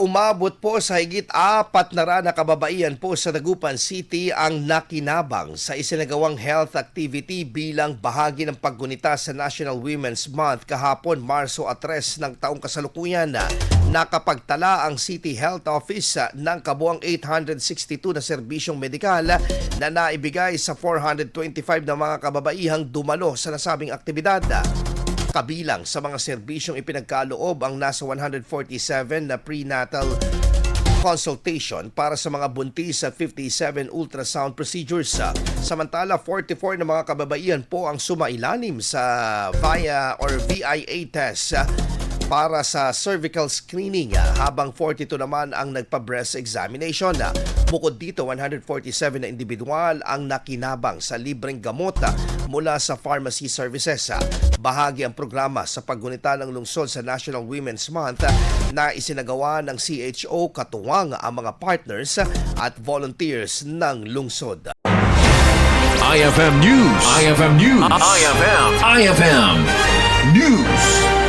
Umabot po sa higit 4 na kababaihan po sa Dagupan City ang nakinabang sa isinagawang health activity bilang bahagi ng paggunita sa National Women's Month kahapon Marso 3 ng taong kasalukuyan. Nakapagtala ang City Health Office ng kabuang 862 na serbisyong medikal na naibigay sa 425 na mga kababaihang dumalo sa nasabing aktibidad. Kabilang sa mga serbisyong ipinagkaloob ang nasa 147 na prenatal consultation para sa mga buntis sa 57 ultrasound procedures. Samantala, 44 na mga kababaihan po ang sumailalim sa VIA test para sa cervical screening habang 42 naman ang nagpa-breast examination. Bukod dito, 147 na individual ang nakinabang sa libreng gamot mula sa pharmacy services. Bahagi ang programa sa paggunita ng lungsod sa National Women's Month na isinagawa ng CHO katuwang ang mga partners at volunteers ng lungsod. IFM News. IFM News. IFM News.